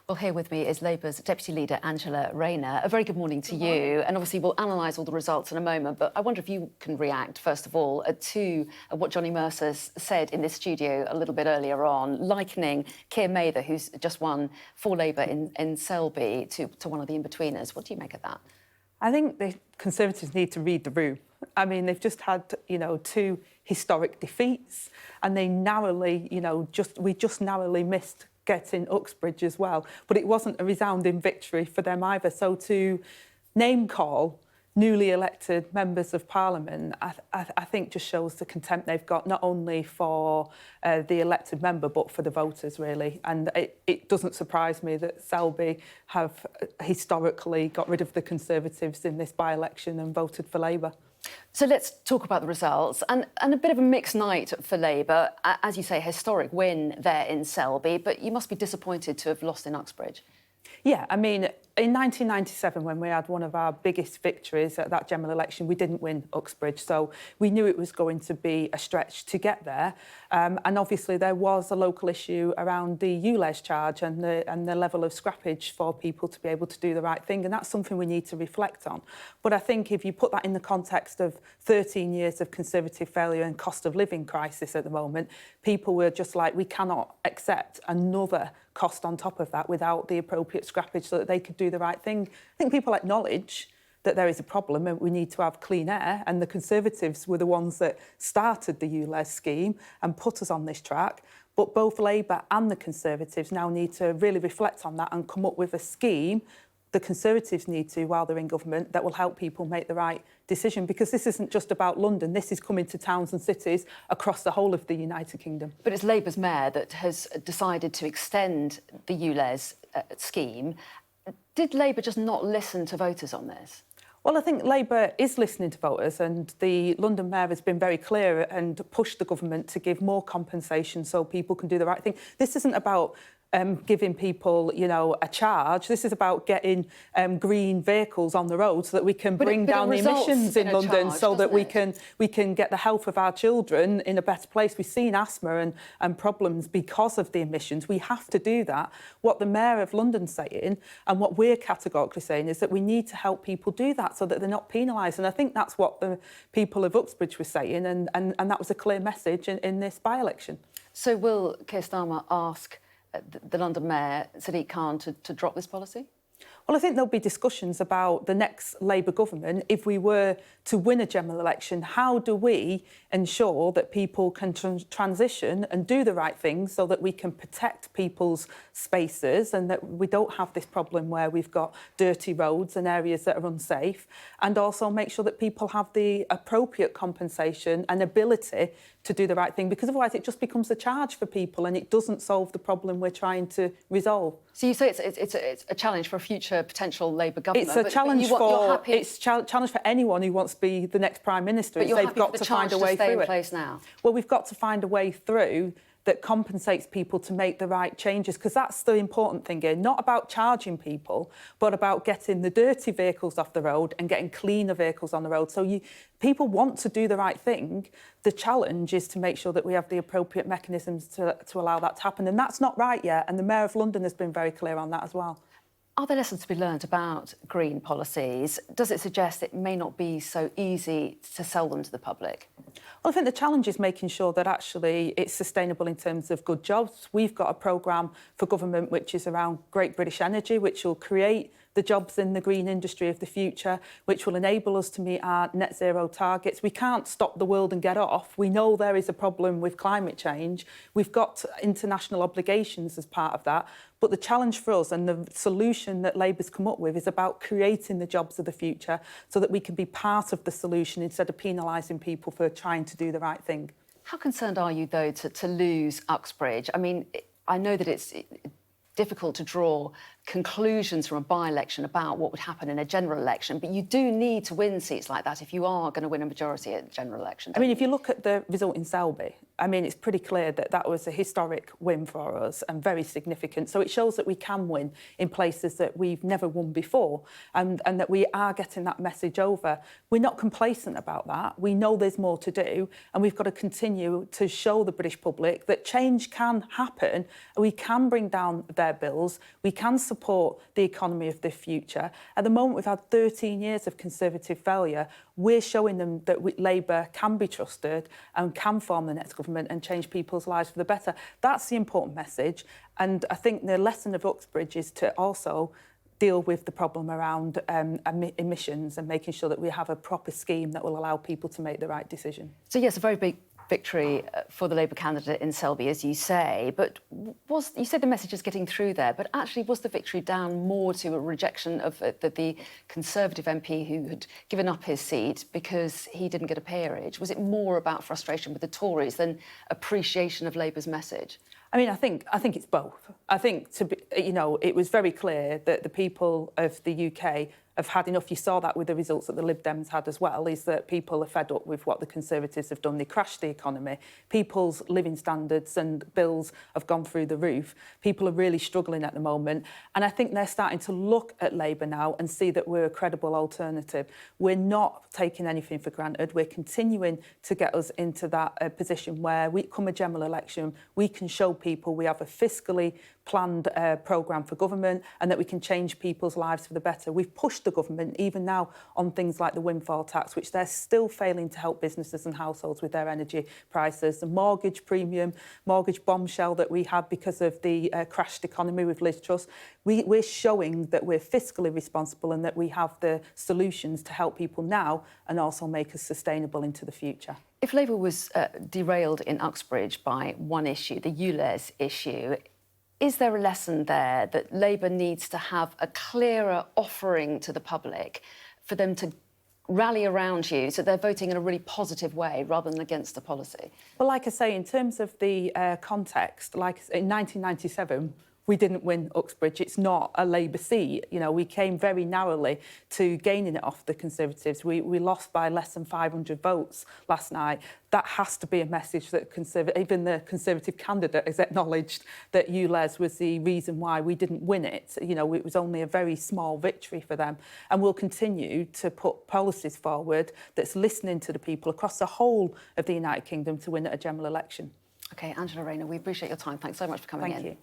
Well, here with me is Labour's Deputy Leader, Angela Rayner. A very good morning to you. And obviously we'll analyse all the results in a moment, but I wonder if you can react, first of all, to what Johnny Mercer said in this studio a little bit earlier on, likening Keir Mather, who's just won for Labour in Selby, to one of the Inbetweeners. What do you make of that? I think the Conservatives need to read the room. I mean, they've just had, two historic defeats, and they narrowly, we just narrowly missed getting Uxbridge as well. But it wasn't a resounding victory for them either. So to name-call newly elected members of Parliament, I think just shows the contempt they've got, not only for the elected member, but for the voters, really. And it doesn't surprise me that Selby have historically got rid of the Conservatives in this by-election and voted for Labour. So let's talk about the results. And a bit of a mixed night for Labour. As you say, historic win there in Selby, but you must be disappointed to have lost in Uxbridge. Yeah, I mean, in 1997, when we had one of our biggest victories at that general election, we didn't win Uxbridge, so we knew it was going to be a stretch to get there. And obviously there was a local issue around the ULEZ charge and the level of scrappage for people to be able to do the right thing, and that's something we need to reflect on. But I think if you put that in the context of 13 years of Conservative failure and cost of living crisis at the moment, people were just like, we cannot accept another cost on top of that without the appropriate scrappage so that they could do the right thing. I think people acknowledge that there is a problem and we need to have clean air, and the Conservatives were the ones that started the ULEZ scheme and put us on this track. But both Labour and the Conservatives now need to really reflect on that and come up with a scheme. The Conservatives need to, while they're in government, that will help people make the right decision, because this isn't just about London, this is coming to towns and cities across the whole of the United Kingdom. But it's Labour's mayor that has decided to extend the ULEZ scheme. Did Labour just not listen to voters on this? Well, I think Labour is listening to voters, and the London mayor has been very clear and pushed the government to give more compensation so people can do the right thing. This isn't about giving people, a charge. This is about getting green vehicles on the road so that we can bring down the emissions in London, so that we can get the health of our children in a better place. We've seen asthma and problems because of the emissions. We have to do that. What the Mayor of London's saying, and what we're categorically saying, is that we need to help people do that so that they're not penalised. And I think that's what the people of Uxbridge were saying, and that was a clear message in this by-election. So will Keir Starmer ask the London Mayor, Sadiq Khan, to drop this policy? Well, I think there'll be discussions about the next Labour government. If we were to win a general election, how do we ensure that people can transition and do the right thing so that we can protect people's spaces and that we don't have this problem where we've got dirty roads and areas that are unsafe, and also make sure that people have the appropriate compensation and ability to do the right thing, because otherwise it just becomes a charge for people and it doesn't solve the problem we're trying to resolve. So you say it's a challenge for a future potential Labour government. It's a challenge challenge for anyone who wants to be the next Prime Minister. But you're they've got to find a way through it. Place now. Well, we've got to find a way through that compensates people to make the right changes, because that's the important thing here. Not about charging people, but about getting the dirty vehicles off the road and getting cleaner vehicles on the road. So people want to do the right thing. The challenge is to make sure that we have the appropriate mechanisms to allow that to happen. And that's not right yet. And the Mayor of London has been very clear on that as well. Are there lessons to be learned about green policies? Does it suggest it may not be so easy to sell them to the public? Well, I think the challenge is making sure that actually it's sustainable in terms of good jobs. We've got a programme for government which is around Great British Energy, which will create the jobs in the green industry of the future, which will enable us to meet our net zero targets. We can't stop the world and get off. We know there is a problem with climate change. We've got international obligations as part of that. But the challenge for us, and the solution that Labour's come up with, is about creating the jobs of the future so that we can be part of the solution instead of penalising people for trying to do the right thing. How concerned are you, though, to lose Uxbridge? I mean, I know that it's difficult to draw conclusions from a by-election about what would happen in a general election, but you do need to win seats like that if you are going to win a majority at the general election. I mean, if you look at the result in Selby, I mean, it's pretty clear that that was a historic win for us and very significant. So it shows that we can win in places that we've never won before, and that we are getting that message over. We're not complacent about that. We know there's more to do, and we've got to continue to show the British public that change can happen. We can bring down their bills. We can support the economy of the future. At the moment, we've had 13 years of Conservative failure. We're showing them that Labour can be trusted and can form the next government and change people's lives for the better. That's the important message. And I think the lesson of Uxbridge is to also deal with the problem around emissions and making sure that we have a proper scheme that will allow people to make the right decision. So yes, a very big victory for the Labour candidate in Selby, as you say, but you said the message is getting through there, but actually was the victory down more to a rejection of the Conservative MP who had given up his seat because he didn't get a peerage? Was it more about frustration with the Tories than appreciation of Labour's message? I mean, I think it's both. I think, it was very clear that the people of the UK have had enough. You saw that with the results that the Lib Dems had as well, is that people are fed up with what the Conservatives have done. They crashed the economy. People's living standards and bills have gone through the roof. People are really struggling at the moment. And I think they're starting to look at Labour now and see that we're a credible alternative. We're not taking anything for granted. We're continuing to get us into that position where we come a general election, we can show people we have a fiscally planned programme for government and that we can change people's lives for the better. We've pushed the government even now on things like the windfall tax, which they're still failing to help businesses and households with their energy prices. The mortgage premium, mortgage bombshell that we had because of the crashed economy with Liz Truss. We're showing that we're fiscally responsible and that we have the solutions to help people now and also make us sustainable into the future. If Labour was derailed in Uxbridge by one issue, the ULEZ issue, is there a lesson there that Labour needs to have a clearer offering to the public for them to rally around you so they're voting in a really positive way rather than against the policy? Well, like I say, in terms of the context, like in 1997, we didn't win Uxbridge. It's not a Labour seat. We came very narrowly to gaining it off the Conservatives. We lost by less than 500 votes last night. That has to be a message that even the Conservative candidate has acknowledged that ULEZ was the reason why we didn't win it. It was only a very small victory for them. And we'll continue to put policies forward that's listening to the people across the whole of the United Kingdom to win at a general election. OK, Angela Rayner, we appreciate your time. Thanks so much for coming in. Thank you.